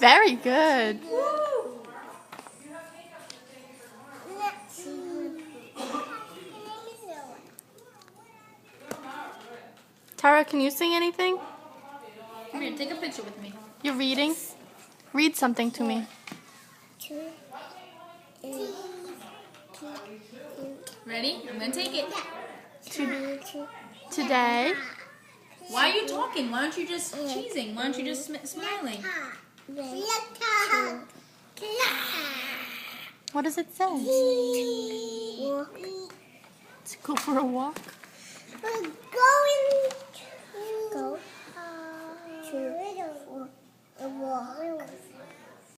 Very good. Tara, can you sing anything? Come here, take a picture with me. You're reading? Read something to me. Ready? I'm gonna take it. Today. Why are you talking? Why aren't you just cheesing? Why aren't you just smiling? What does it say? To go for a walk. We're going to go to a walk.